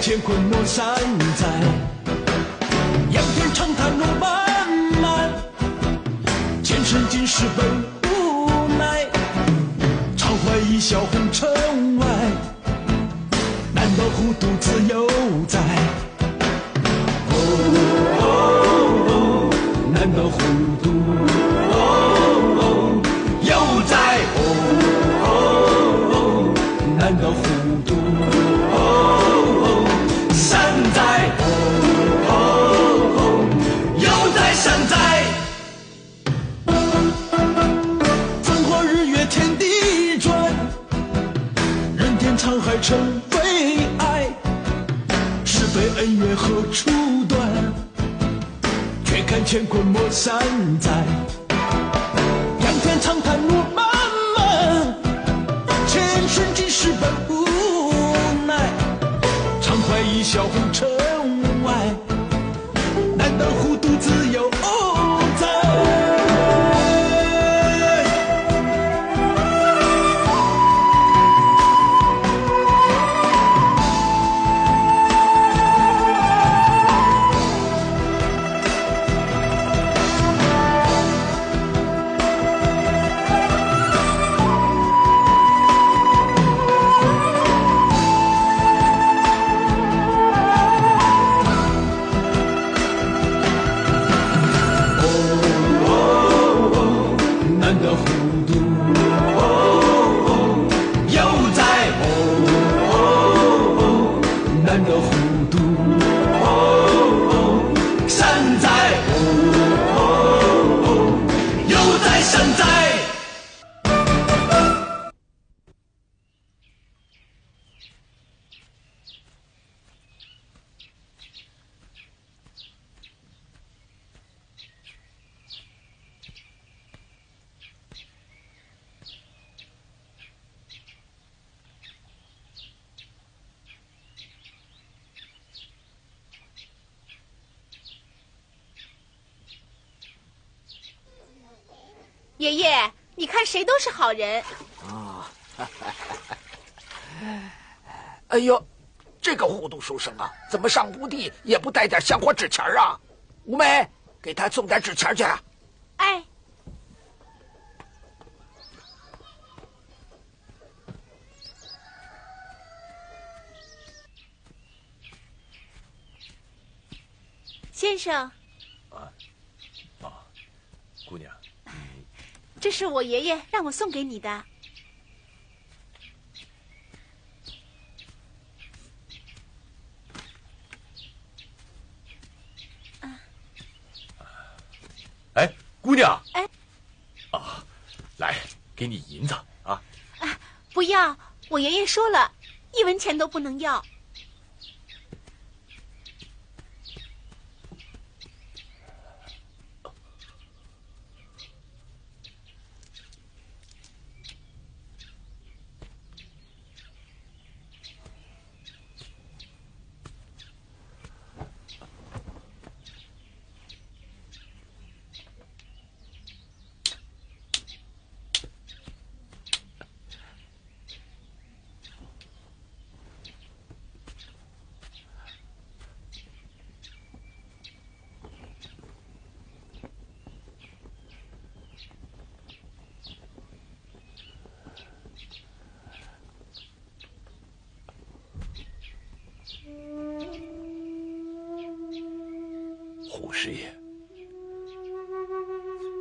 乾坤莫山在，仰天长叹路漫漫，前生今世本无奈，常怀一笑红尘外，难道糊涂自由在？难道糊涂又在？难道糊涂山在？又在山在？风花日月天地转，人天沧海成悲哀，是非恩怨何处断？却看乾坤莫山在，仰天长叹路漫漫，前生今世本无奈，常怀一笑红尘外，难道糊涂自由在？爷爷，你看谁都是好人。啊！哎呦，这个糊涂书生啊，怎么上墓地也不带点香火纸钱啊？五梅，给他送点纸钱去。哎，先生。姑娘。这是我爷爷让我送给你的。哎，姑娘。哎。啊，来，给你银子啊。啊，不要，我爷爷说了，1文钱都不能要。胡师爷，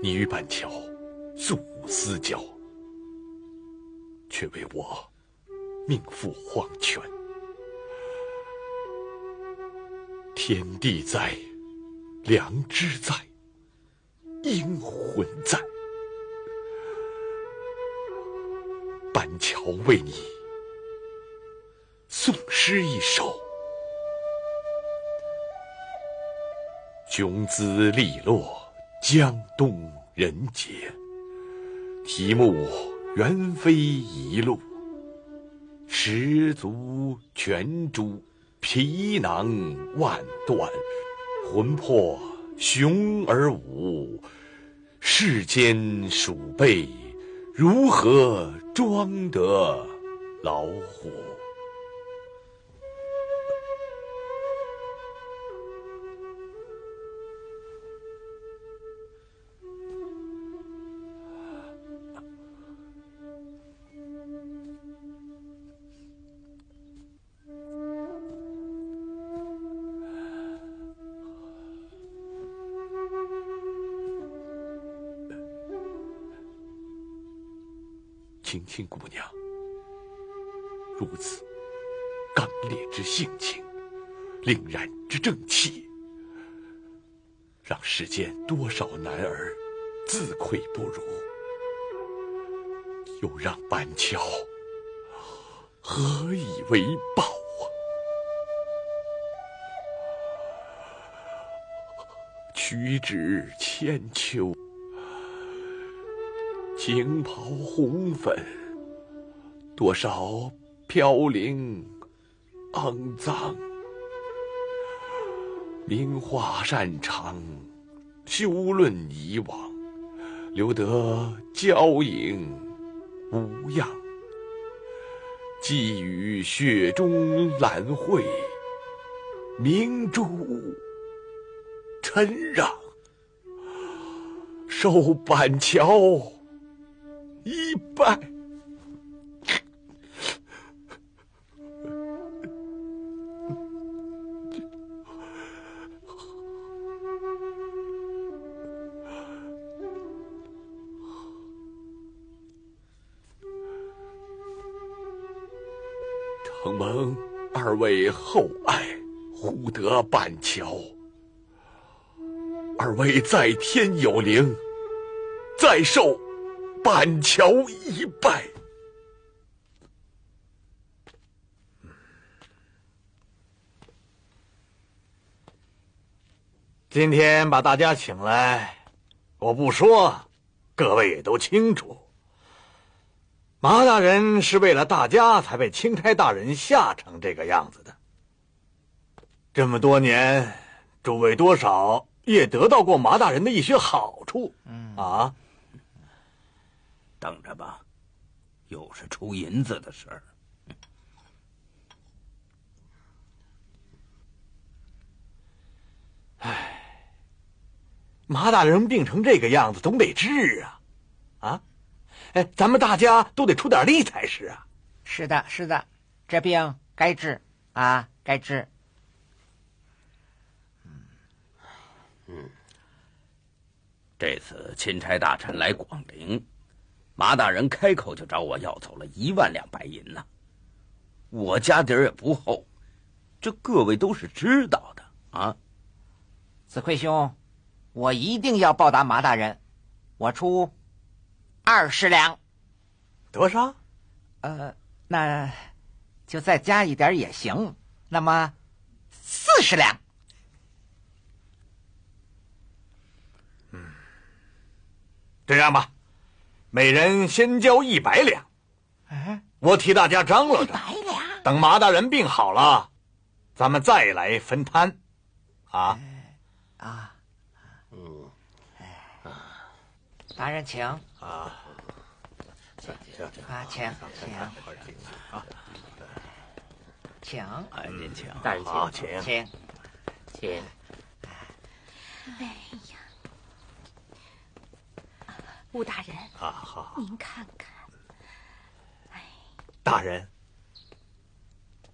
你与板桥素无私交，却为我命赴黄泉。天地在，良知在，阴魂在。板桥为你诵诗一首。雄姿利落，江东人杰。题目原非一路，十足全诛，皮囊万段，魂魄雄而武。世间鼠辈，如何装得老虎？青青姑娘如此刚烈之性情，凛然之正气，让世间多少男儿自愧不如，又让板桥何以为报啊？屈指千秋，青袍红粉，多少飘零肮脏。名画擅长，休论以往，留得娇影无恙。寄予雪中兰蕙，明珠陈让，受板桥一拜。承蒙二位厚爱，护得板桥。二位在天有灵，再受板桥一拜。今天把大家请来，我不说，各位也都清楚。马大人是为了大家才被钦差大人吓成这个样子的。这么多年，诸位多少也得到过马大人的一些好处，啊？等着吧，又是出银子的事儿。唉，马大人病成这个样子，总得治啊，啊？哎，咱们大家都得出点力才是啊！是的，是的，这病该治啊，该治。这次钦差大臣来广陵，马大人开口就找我要走了1万两白银呢。我家底儿也不厚，这各位都是知道的啊。子奎兄，我一定要报答马大人，我出20两。多少？那就再加一点也行。那么40两。这样吧，每人先交100两。我替大家张罗着100两。等马大人病好了，咱们再来分摊，啊？大人请。啊，请。请。哎，您请，大人好，请。哎呀，吴大人，好，您看看，大人，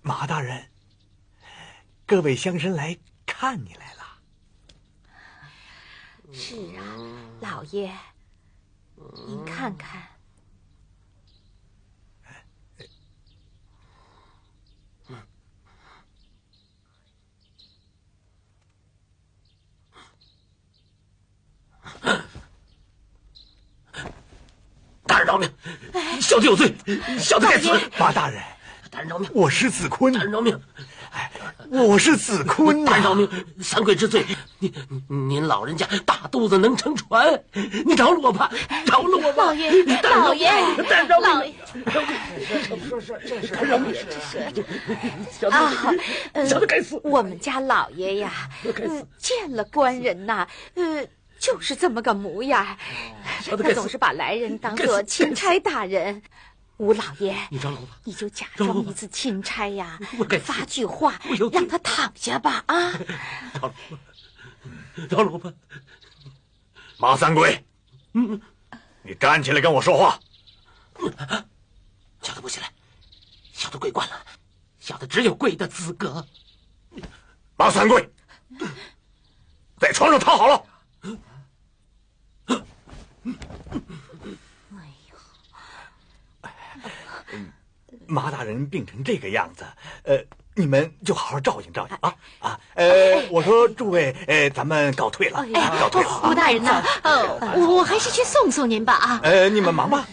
马大人，各位乡绅来看你来了。是啊，老爷，您看看。大人饶命！小的有罪，小的该死。马大人，大人饶命！我是子坤。大人饶命！我是子坤大人饶命！三跪之罪，您老人家大肚子能撑船，你饶了我吧，饶了我吧！老爷，老爷，老爷，大人饶命！小的该死！我们家老爷呀，见了官人呐，就是这么个模样，他总是把来人当作钦差大人。吴老爷，你就假装一次钦差呀，发句话让他躺下吧啊！饶了我吧！马三贵，你站起来跟我说话。小的不起来，小的跪惯了，小的只有跪的资格。马三贵，在床上躺好了。马大人病成这个样子，你们就好好照应照应啊！我说诸位，咱们告退了，告退了。吴大人呐，我还是去送送您吧啊！你们忙吧。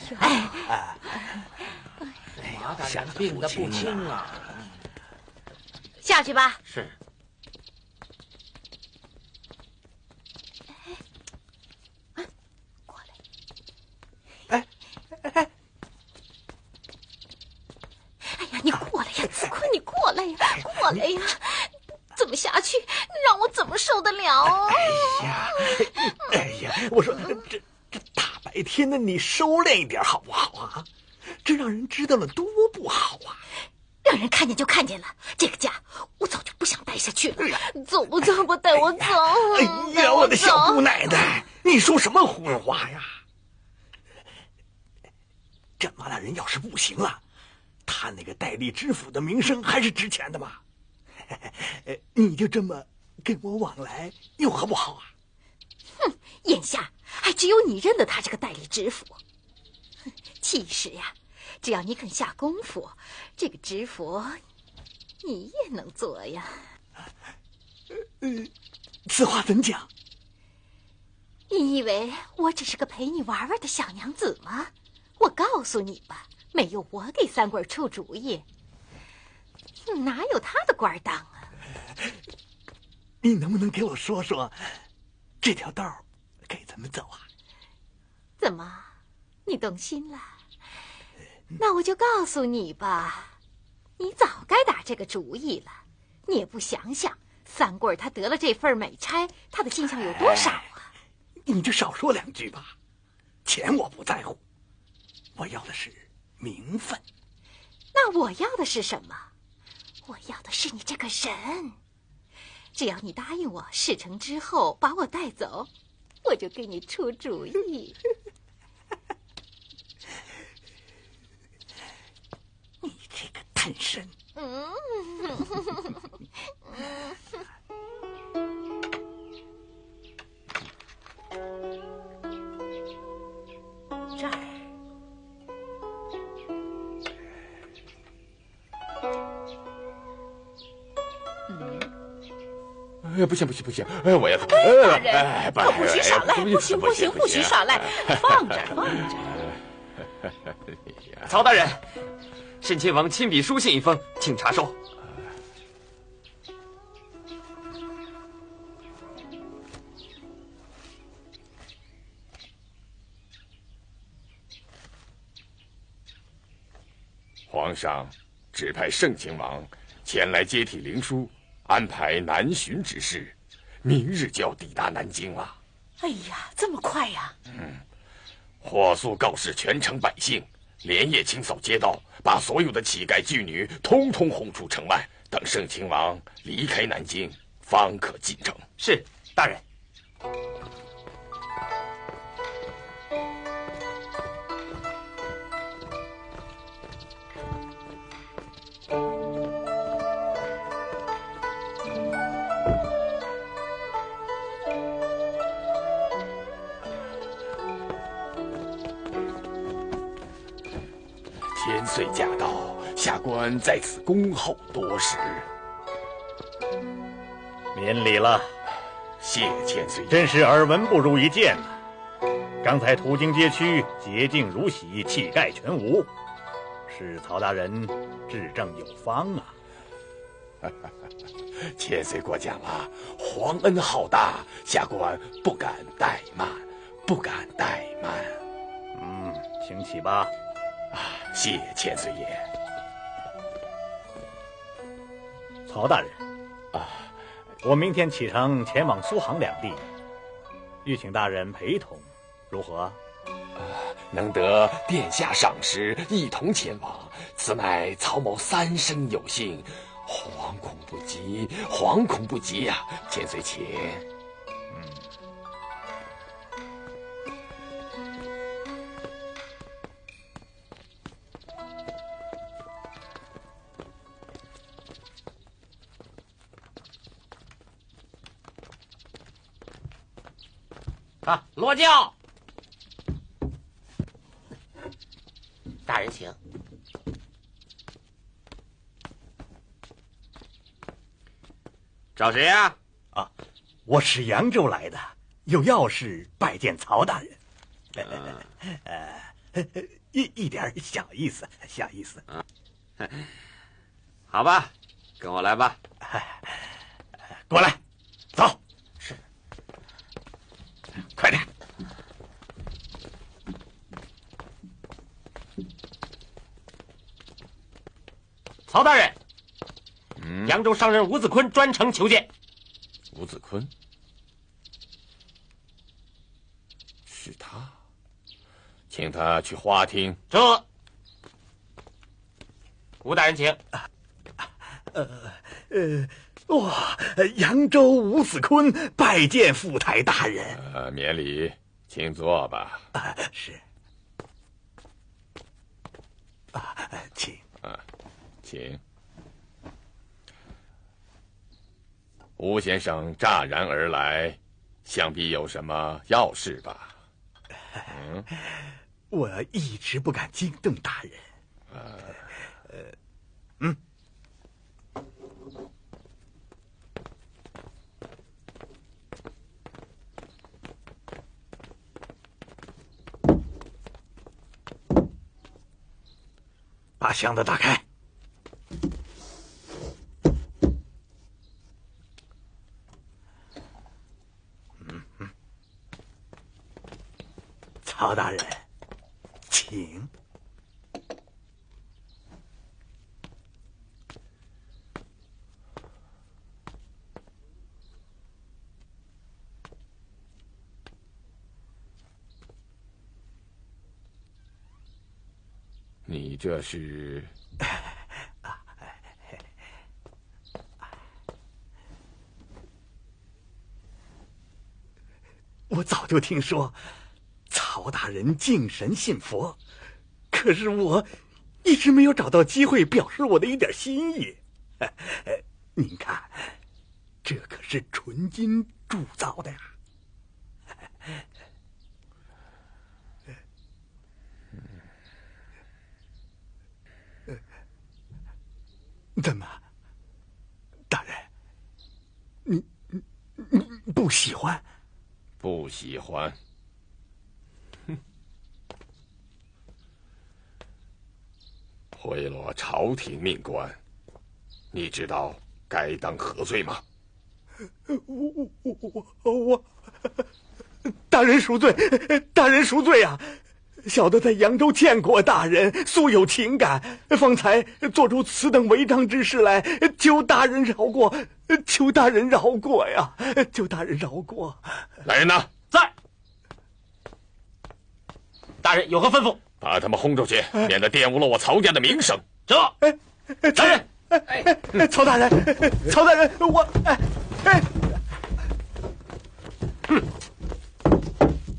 马大人病得不轻啊！下去吧。是。过来。哎呀，你过来呀，子坤，你过来呀，过来呀！怎么下去？让我怎么受得了？哎呀，我说这大白天的，你收敛一点好不好啊？这让人知道了多不好啊！让人看见就看见了，这个家我早就不想待下去了。走不走吧，带我走！哎呀，我的小姑奶奶，你说什么胡话呀？这马大人要是不行了，他那个代理知府的名声还是值钱的嘛。你就这么跟我往来，又好不好啊？哼，眼下还只有你认得他这个代理知府。其实呀，只要你肯下功夫，这个知府你也能做呀。此话怎讲？你以为我只是个陪你玩玩的小娘子吗？我告诉你吧，没有我给三棍出主意，哪有他的官当啊？你能不能给我说说，这条道该怎么走啊？怎么，你动心了？那我就告诉你吧，你早该打这个主意了。你也不想想，三棍他得了这份美差，他的进项有多少啊？你就少说两句吧。钱我不在乎，我要的是名分。那我要的是什么？我要的是你这个人。只要你答应我，事成之后把我带走，我就给你出主意。你这个贪神！这儿。不行，我要走。大人，可不许耍赖！不许耍赖！放着。曹大人，沈亲王亲笔书信一封，请查收。皇上指派盛亲王前来接替灵书，安排南巡之事，明日就要抵达南京了。哎呀，这么快呀！火速告示全城百姓，连夜清扫街道，把所有的乞丐妓女通通轰出城外。等盛亲王离开南京，方可进城。是，大人。千岁驾到，下官在此恭候多时。免礼了，谢千岁。真是耳闻不如一见呐！刚才途经街区，洁净如洗，乞丐全无，是曹大人治政有方啊！千岁过奖了，皇恩浩大，下官不敢怠慢，请起吧。谢千岁爷。曹大人，我明天启程前往苏杭两地，欲请大人陪同，如何？能得殿下赏识，一同前往，此乃曹某三生有幸，惶恐不及呀！千岁且。落轿。大人请。找谁呀？啊，我是扬州来的，有要事拜见曹大人。一点小意思，小意思。好吧，跟我来吧。过来，走。是，快点。曹大人，扬州商人吴子坤专程求见。吴子坤，是他，请他去花厅。这，吴大人请。扬州吴子坤拜见副台大人。免礼，请坐吧。是。请。请。吴先生乍然而来，想必有什么要事吧？我一直不敢惊动大人。把箱子打开。曹大人，请。你这是？我早就听说曹大人敬神信佛，可是我一直没有找到机会表示我的一点心意。您看，这可是纯金铸造的呀。怎么，大人，你不喜欢？不喜欢。贿赂朝廷命官，你知道该当何罪吗？我，大人赎罪，大人赎罪啊！小的在扬州见过大人，素有情感，方才做出此等违章之事来，求大人饶过，求大人饶过呀！求大人饶过。来人呐，在。大人有何吩咐？把他们轰出去，免得玷污了我曹家的名声。这，大人，曹大人，曹大人，我，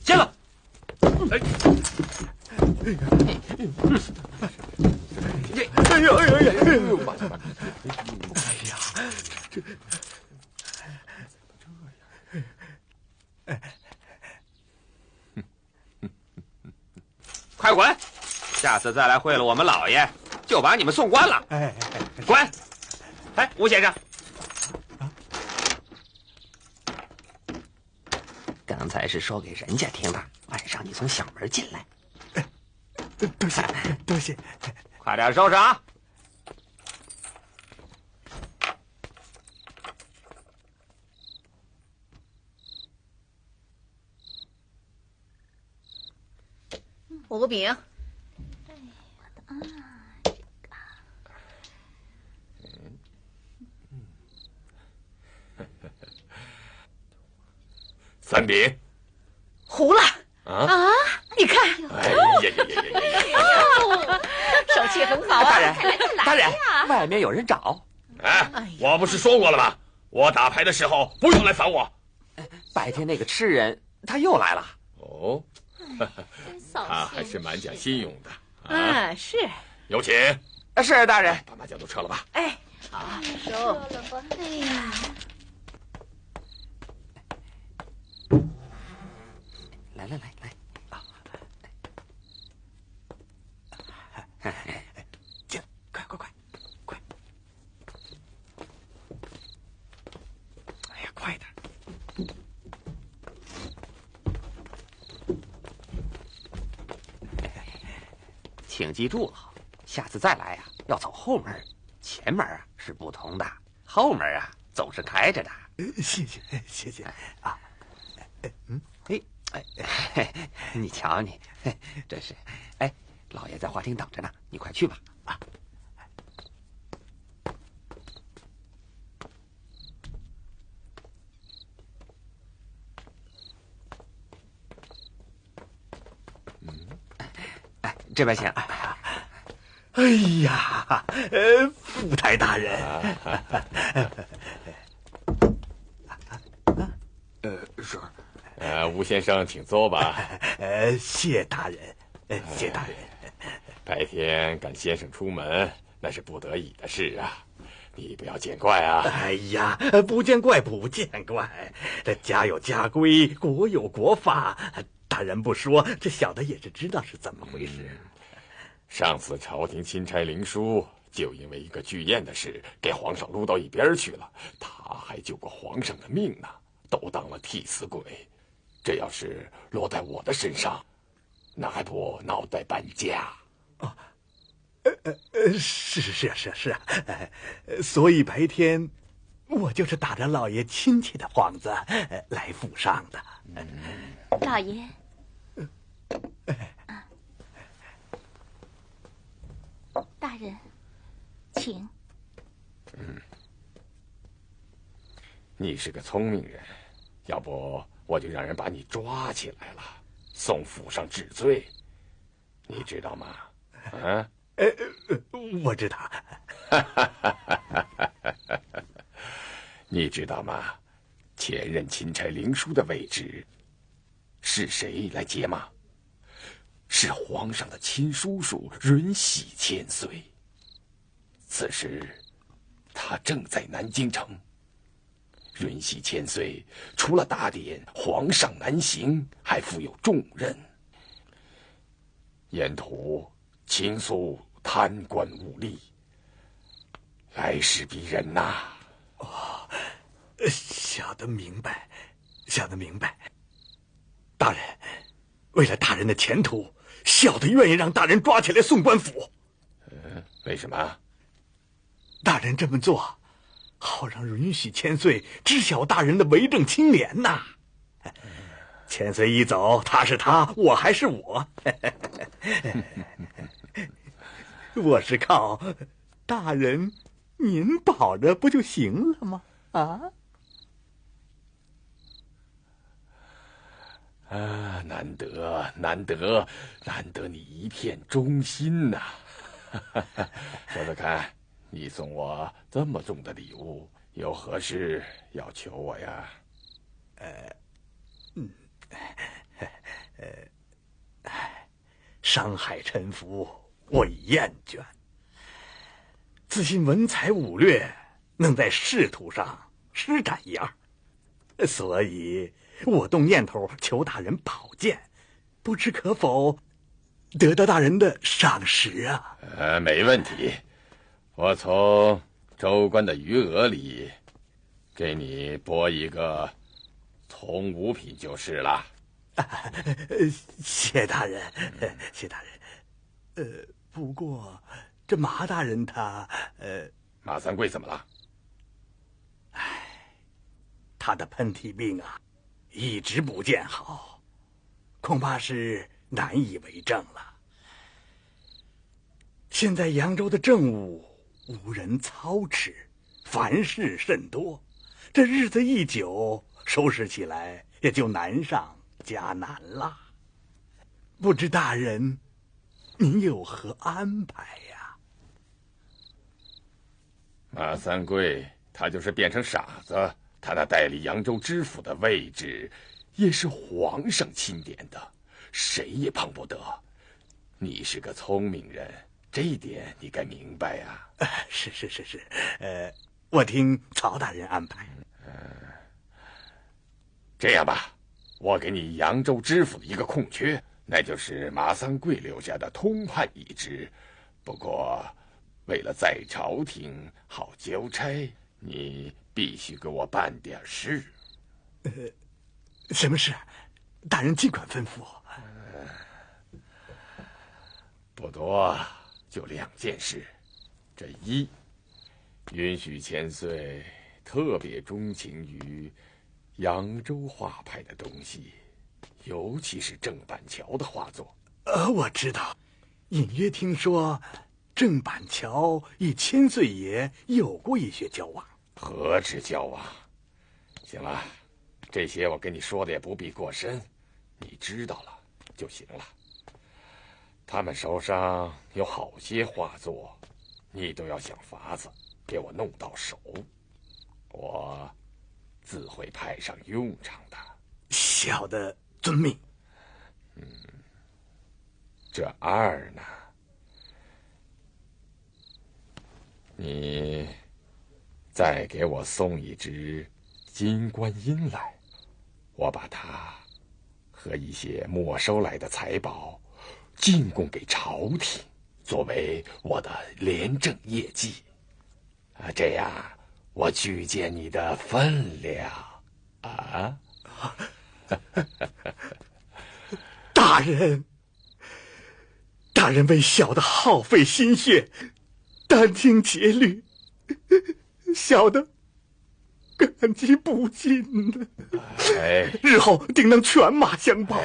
歇了。哎呦！哎呀，这。快滚！下次再来贿赂我们老爷，就把你们送官了。滚！哎，吴先生，刚才是说给人家听的，晚上你从小门进来。多谢，多谢。快点收拾啊！吴炳，三饼，糊了啊！你看，哎呀，手气很好啊！大人，大人，外面有人找。哎，我不是说过了吗？我打牌的时候不用来烦我。白天那个痴人他又来了。哦。他还是蛮讲信用的啊！是，有请。是大人，把麻将都撤了吧。哎，好，收了吧。哎呀，来，进，快！请记住了，下次再来呀，要走后门，前门啊是不通的，后门啊总是开着的。谢谢啊。你瞧你，真是，哎，老爷在花厅等着呢，你快去吧。啊。这边请。哎呀，福台大人。是。吴先生，请坐吧。谢大人，谢大人。白天赶先生出门，那是不得已的事啊，你不要见怪啊。哎呀，不见怪，不见怪。这家有家规，国有国法。大人不说，这小的也是知道是怎么回事。上次朝廷钦差林殊就因为一个聚宴的事，给皇上撸到一边去了。他还救过皇上的命呢，都当了替死鬼。这要是落在我的身上，那还不脑袋搬家？是啊，所以白天我就是打着老爷亲切的幌子来府上的。老爷，大人，请。你是个聪明人，要不我就让人把你抓起来了，送府上治罪，你知道吗？啊？我知道。你知道吗？前任钦差林殊的位置是谁来接吗？是皇上的亲叔叔允禧千岁。此时他正在南京城。允禧千岁除了打点皇上南行，还负有重任，沿途清肃贪官污吏，来势逼人呐！小的明白。大人，为了大人的前途，小的愿意让大人抓起来送官府。为什么？大人这么做，好让允禧千岁知晓大人的为政清廉呐。千岁一走，他是他，我还是我。我是靠大人您保着不就行了吗？难得你一片忠心呐！说说看，你送我这么重的礼物，有何事要求我呀？商海沉浮，我已厌倦。自信文才武略能在仕途上施展一二，所以我动念头求大人宝剑，不知可否得到大人的赏识啊？没问题，我从州官的余额里给你拨一个从五品就是了。谢大人，谢大人。不过这马大人他马三贵怎么了？他的喷嚏病啊，一直不见好，恐怕是难以为政了。现在扬州的政务无人操持，凡事甚多，这日子一久，收拾起来也就难上加难了。不知大人您有何安排呀？马三贵他就是变成傻子，他那代理扬州知府的位置也是皇上钦点的，谁也碰不得。你是个聪明人，这一点你该明白呀。是，我听曹大人安排。这样吧，我给你扬州知府的一个空缺，那就是马三贵留下的通判一职。不过为了在朝廷好交差，你必须给我办点事。什么事？大人尽管吩咐。不多，就2件事。这一，允许千岁特别钟情于扬州画派的东西，尤其是郑板桥的画作。我知道，隐约听说郑板桥与千岁爷有过一些交往。何止交往？行了，这些我跟你说的也不必过深，你知道了就行了。他们手上有好些画作，你都要想法子给我弄到手，我自会派上用场的。小的遵命。这2呢？你再给我送一只金观音来，我把它和一些没收来的财宝进贡给朝廷，作为我的廉政业绩。这样我举荐你的分量啊！大人为小的耗费心血，殚精竭虑，小的感激不尽呢。日后定能犬马相报。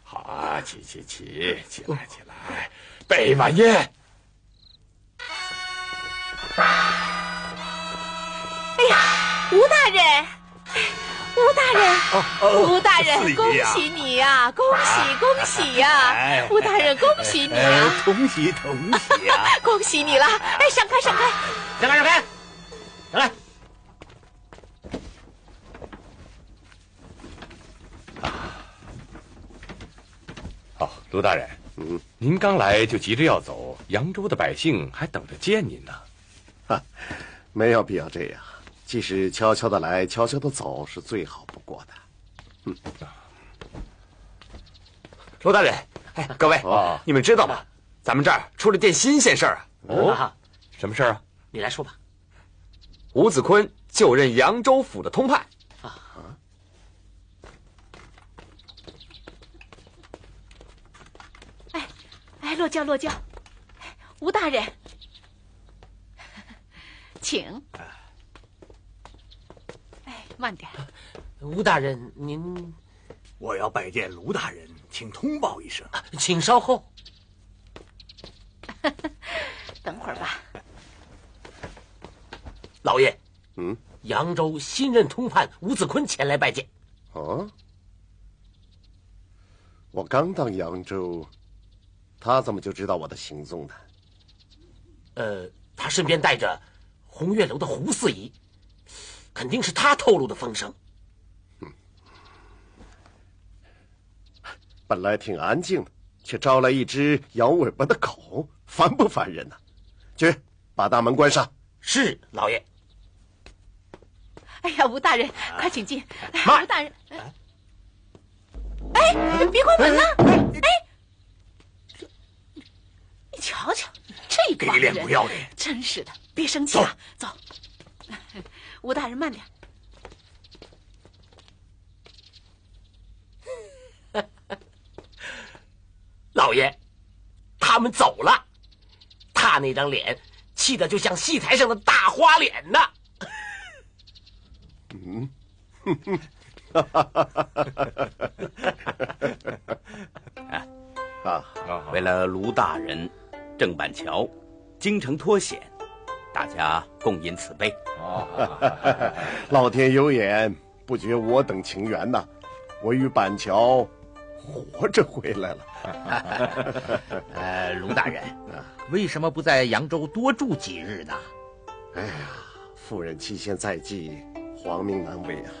好啊，起来，备晚宴。哎呀，吴大人，吴大人，恭喜你呀！恭喜呀！吴大人，恭喜你呀！同喜呀！恭喜你了！哎，闪开！让开！卢大人，您刚来就急着要走，扬州的百姓还等着见您呢。没有必要这样，即使悄悄的来，悄悄的走是最好不过的。罗大人，各位，你们知道吗？咱们这儿出了件新鲜事儿啊！什么事儿啊？你来说吧。吴子坤就任扬州府的通判。落轿，吴大人，请。慢点。吴大人，您，我要拜见卢大人，请通报一声。请稍后。等会儿吧。老爷，扬州新任通判吴子坤前来拜见。我刚到扬州，他怎么就知道我的行踪呢？他身边带着红月楼的胡四姨，肯定是他透露的风声。本来挺安静的，却招来一只摇尾巴的狗，烦不烦人呢？去，把大门关上。是，老爷。哎呀，吴大人，快请进。慢，吴大人。别关门了！你瞧瞧，这帮人，给脸不要脸，真是的！别生气啊，走。吴大人慢点。老爷，他们走了，他那张脸气得就像戏台上的大花脸呢。为了卢大人、郑板桥、京城脱险，大家共饮此杯。老天有眼，不绝我等情缘呐！我与板桥活着回来了。卢大人，为什么不在扬州多住几日呢？哎呀，夫人期限在即，皇命难违啊！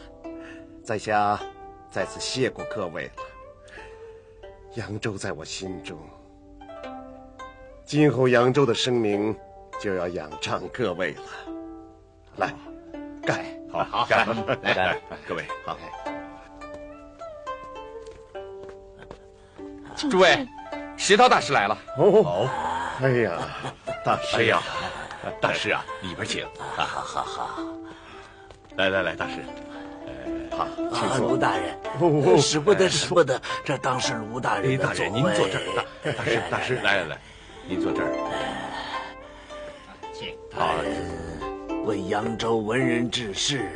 在下再次谢过各位了。扬州在我心中，今后扬州的声名就要仰仗各位了。来，干！好，干！来，各位好。诸位，石涛大师来了。哎呀，大师！哎呀，大师啊，里边请。好。来，大师。好，请坐。卢大人，使不得，这当是卢大人的大人您坐这儿。大师，来。您坐这儿。大人为扬州文人志士，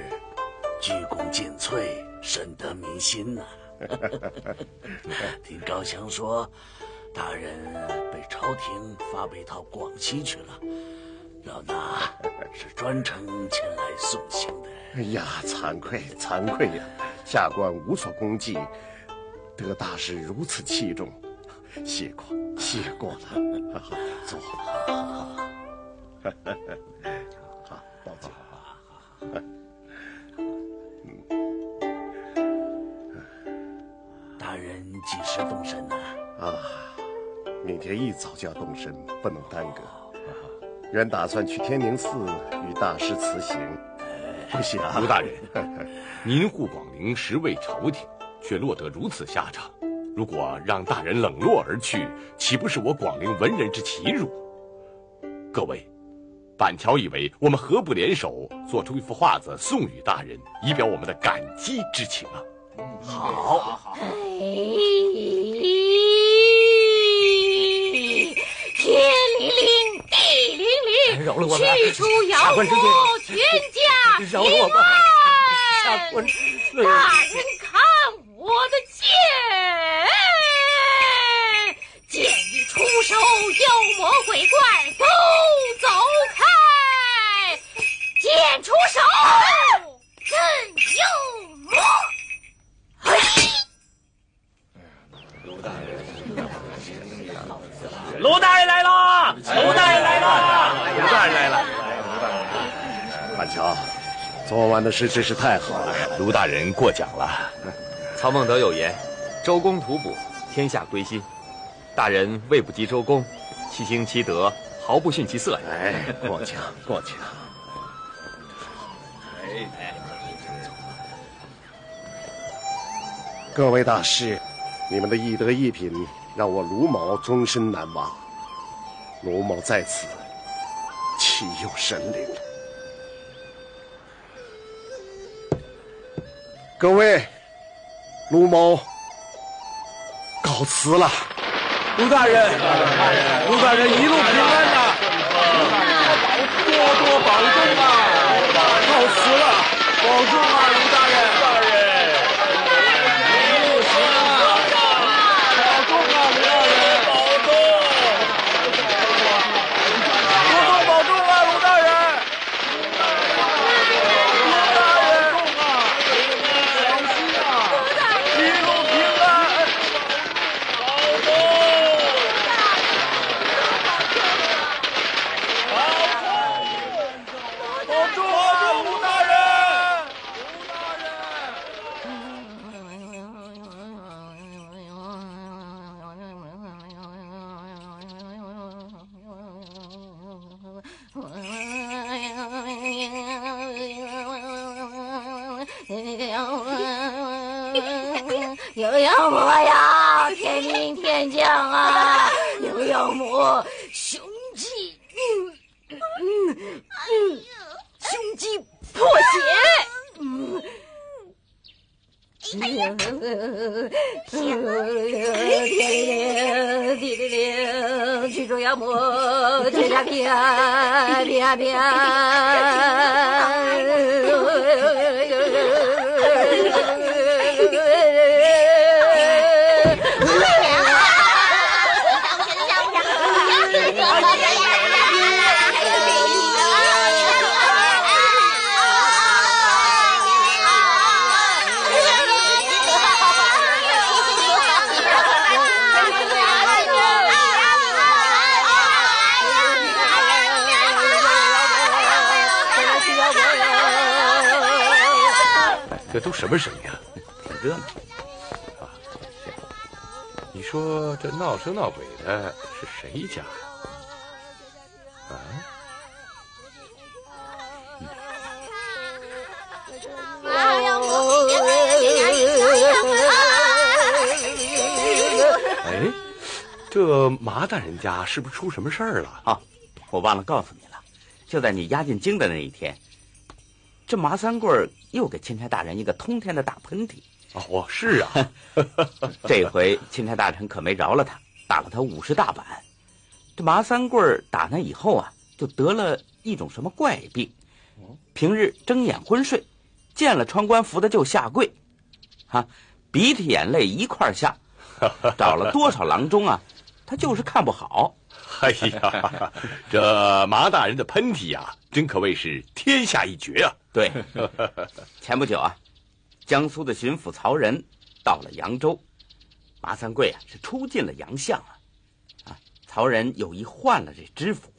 鞠躬尽瘁，深得民心呐。听高翔说，大人被朝廷发配到广西去了，老衲是专程前来送行的。哎呀，惭愧呀！下官无所功绩，得大师如此器重，谢过了。好，坐。好，抱歉。大人几时动身呢？明天一早就要动身，不能耽搁。原打算去天宁寺与大师辞行，不行。卢大人，您护广陵实为朝廷，却落得如此下场。如果让大人冷落而去，岂不是我广陵文人之欺辱？各位，板桥以为我们何不联手做出一幅画子送与大人，以表我们的感激之情啊？好。天灵灵，地灵灵，去除妖魔，全家平安。大人看我的剑一出手，妖魔鬼怪都走开。剑出手，真幽默。卢大人来了！卢大人来了！卢大人来了！板桥，昨晚的事真是太好了，卢大人过奖了。曹孟德有言：“周公吐哺，天下归心。”大人未不及周公，其行其德，毫不逊其色。过奖。各位大师，你们的一德一品让我卢某终身难忘。卢某在此岂有神灵？各位，卢某告辞了。卢大人一路平安呐！多保重啊！告辞了，保重啊，卢大人！有妖魔呀，天兵天将啊，有妖魔，雄鸡，雄鸡破血。天灵，地灵，驱逐妖魔，天下平安，平安平安。这都什么声音啊？很热闹啊！你说这闹神闹鬼的是谁家呀？哎，这麻大人家是不是出什么事儿了？啊，我忘了告诉你了，就在你押进京的那一天，这麻三棍又给钦差大人一个通天的大喷嚏。哦，是啊，这回钦差大臣可没饶了他，打了他50大板。这麻三贵打那以后啊，就得了一种什么怪病，平日睁眼昏睡，见了穿官服的就下跪，鼻涕眼泪一块下，找了多少郎中啊，他就是看不好。哎呀，这麻大人的喷嚏呀，真可谓是天下一绝啊！对，前不久啊，江苏的巡抚曹仁到了扬州，麻三贵啊是出进了洋相啊，曹仁有意换了这知府，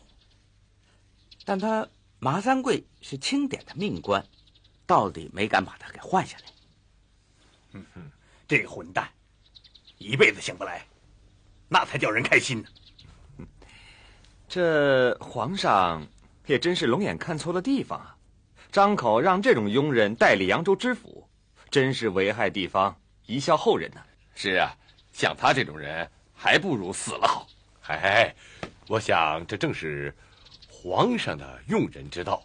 但他麻三贵是清点的命官，到底没敢把他给换下来。这个混蛋，一辈子醒不来，那才叫人开心呢。这皇上也真是龙眼看错了地方啊！张口让这种庸人代理扬州知府，真是危害地方，贻笑后人呐。是啊，像他这种人，还不如死了好。我想这正是皇上的用人之道，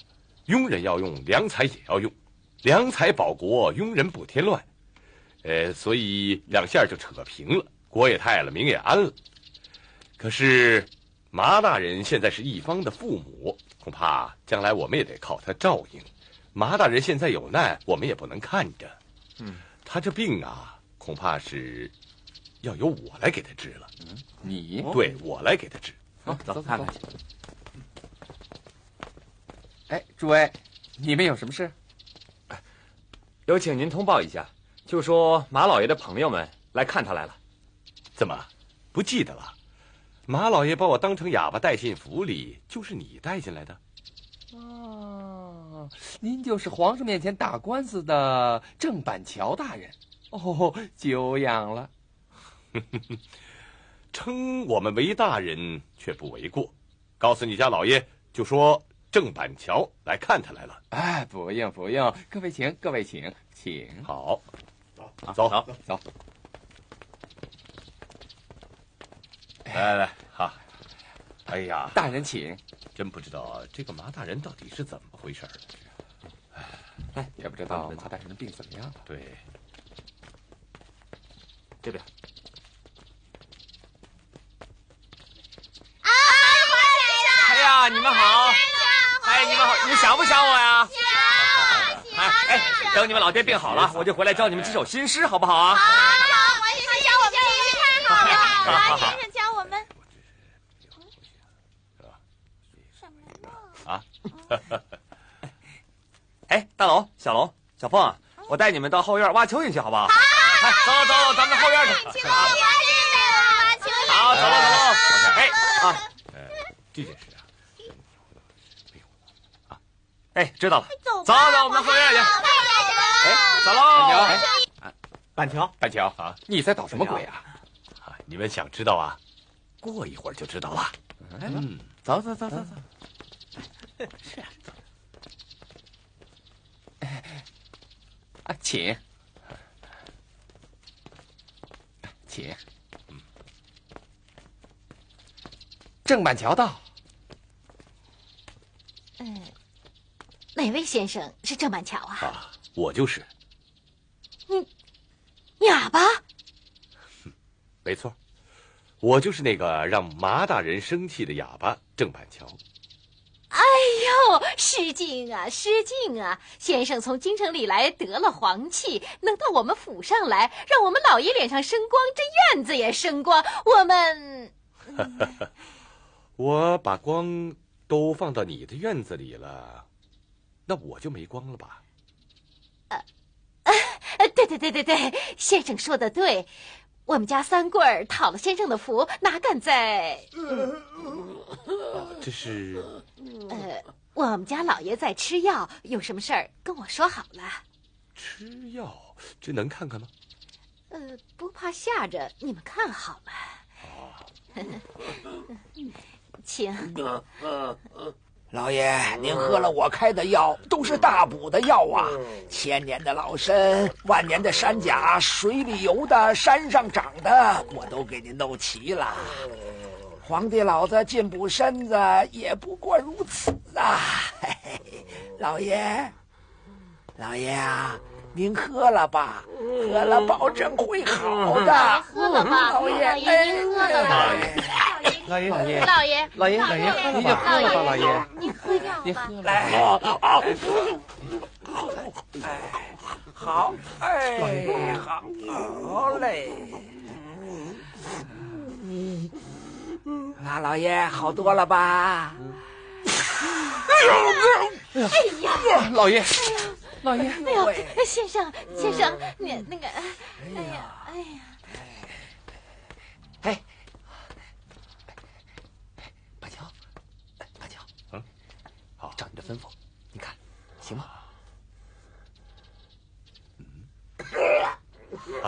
庸人要用，良才也要用，良才保国，庸人不添乱。所以两下就扯平了，国也泰了，民也安了。可是麻大人现在是一方的父母，恐怕将来我们也得靠他照应。麻大人现在有难，我们也不能看着。他这病啊，恐怕是要由我来给他治了。你？对，我来给他治。走看看去。哎，诸位，你们有什么事？有请您通报一下，就说马老爷的朋友们来看他来了。怎么不记得了？马老爷把我当成哑巴带进府里，就是你带进来的。哦，您就是皇上面前打官司的郑板桥大人。哦，久仰了。称我们为大人却不为过。告诉你家老爷，就说郑板桥来看他来了。哎，不用不用，各位请，各位请，请。好，走。来，好。哎呀，大人请。真不知道这个麻大人到底是怎么回事儿。哎，也不知道麻大人的病怎么样了。对，这边。哎呀，你们好！哎，你们好，你们想不想我呀？哎，等你们老爹病好了，我就回来教你们几首新诗，好不好啊？好，先生教我们太好了，来，先生教我们。哎，大龙、小龙、小凤，我带你们到后院挖蚯蚓去，好不好？哎，走，咱们后院去。好，走喽。这件事啊，哎，知道了。走，我们后院去。走喽。板桥啊，你在捣什么鬼啊？你们想知道啊？过一会儿就知道了。走。是啊，请。郑板桥道。哪位先生是郑板桥啊？我就是。哑巴？没错，我就是那个让麻大人生气的哑巴郑板桥。哎呦，失敬啊！先生从京城里来得了皇气，能到我们府上来，让我们老爷脸上生光，这院子也生光。我们，我把光都放到你的院子里了，那我就没光了吧？对，先生说的对。我们家三贵儿讨了先生的福，哪敢在？这是我们家老爷在吃药，有什么事儿跟我说好了。吃药，这能看看吗？不怕吓着，你们看好了。请。老爷，您喝了我开的药，都是大补的药啊！1000年的老参，万年的山甲，水里游的，山上长的，我都给您弄齐了。皇帝老子进补身子，也不过如此啊！嘿嘿，老爷啊，您喝了吧，喝了保证会好的。喝了吧，老爷，您喝了吧。老爷，老爷，老爷，老爷，您就喝了吧，老爷，您喝药吧。您喝了。来，好，哎，好嘞。老爷好多了吧？哎呀，老爷，老爷，哎呦，先生，你那个，哎呀，哎，板桥，好，照你的吩咐，你看行吗？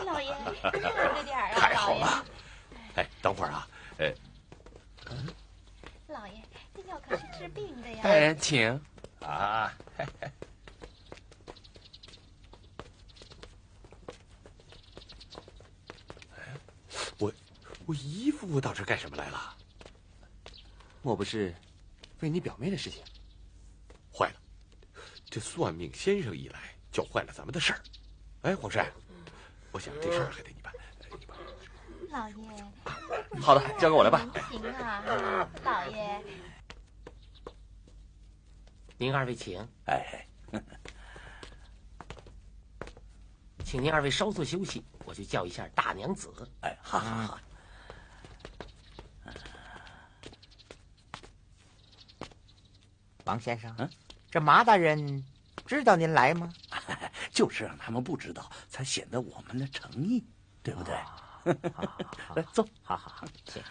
老爷，快着点啊！太好了。哎，等会儿啊，老爷，这药可是治病的呀。大人请啊。我姨父到这干什么来了？莫不是为你表妹的事情？坏了，这算命先生一来，就坏了咱们的事儿。哎，黄山，我想这事儿还得你办。老爷，好的，交给我来吧。行啊，老爷。您二位请。哎，请您二位稍作休息，我去叫一下大娘子。哎，好。王先生，这马大人知道您来吗？就是让他们不知道，才显得我们的诚意，对不对？来，走。好，行。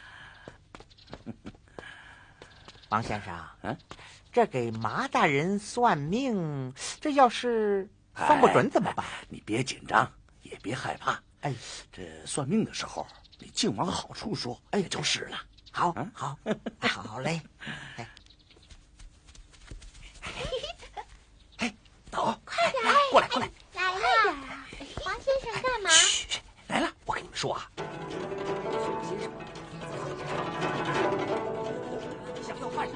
王先生，这给马大人算命，这要是算不准怎么办？你别紧张，也别害怕。哎，这算命的时候，你净往好处说，也就是了。好，好嘞。走，快点，过来，来了。王先生干嘛？嘘，来了，我跟你们说啊。想要饭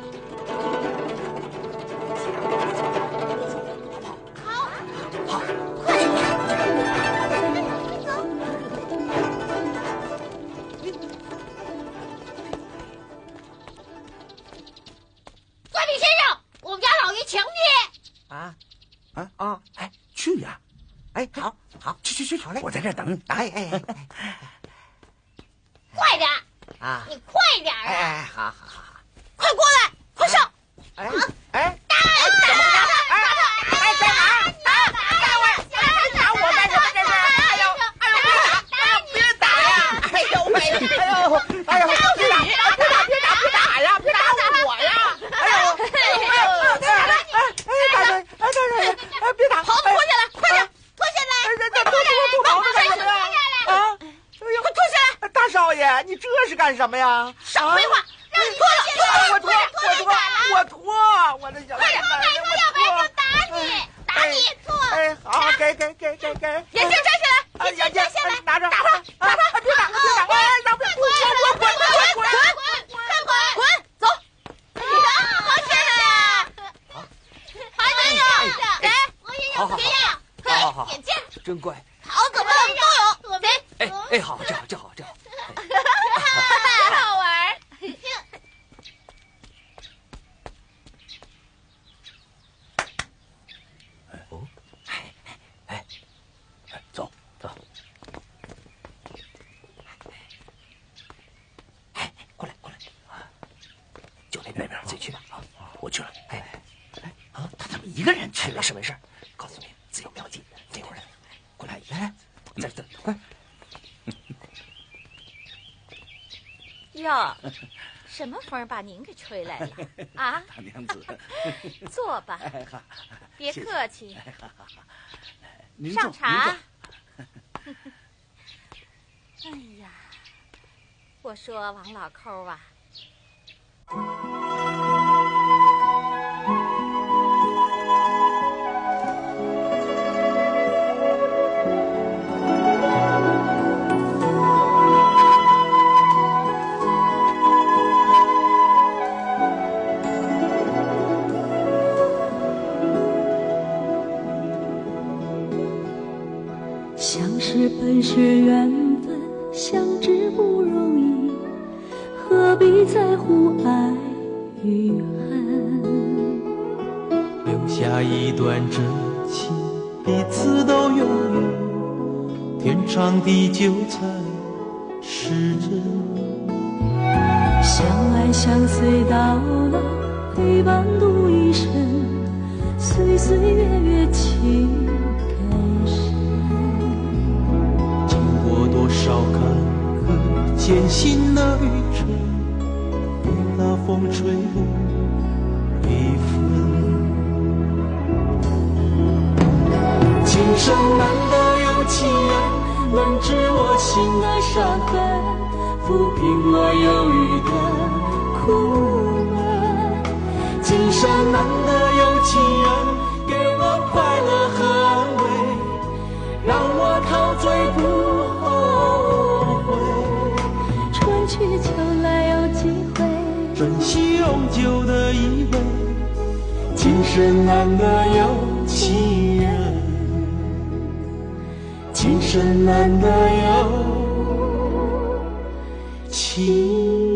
好，快走。算命先生，我们家老爷请你。哎，去呀！哎，好，去，好嘞，我在这儿等你。哎，快点啊！你快点啊！哎，好，快过来，快上！哎，怎么了？哎，在哪儿？打我干什么？这是？别打呀！哎呦，别打呀！别打我呀！别打！好，脱下来，快点，脱下来！脱毛干什么呀？啊！快脱下来！大少爷，你这是干什么呀？少废话，让你脱了！我脱！我的小快点，要不然就打你脱！哎，好，给，眼镜摘下来，眼镜摘下来，拿着，打他！别打！哎，让滚！滚！走！王先生，还能有谁？王先生，别样，好，眼镜，真乖。好，怎么都有，谁？哎，好，这好。好玩。走。哎，过来，就那边自己去吧。我去了。他怎么一个人去了？没事，告诉你，自有妙计。这会儿来，过来，这，快！哟，什么风把您给吹来了啊？大娘子，坐吧，别客气。您上茶。哎呀，我说王老抠啊。相识本是缘分，相知不容易，何必必在乎爱与恨，留下一段真情，彼此都拥有，天长地久才是真。相爱相随到老，陪伴度一生，岁岁月月情更深。经过多少坎坷艰辛的旅程，不怕风吹离分。今生难得有情人，能知我心的伤痕，抚平我忧郁的苦闷。今生难得有情人，给我快乐和安慰，让我陶醉不后悔。春去秋来有机会，珍惜永久的依偎。今生难得有情人，今生难得有情人。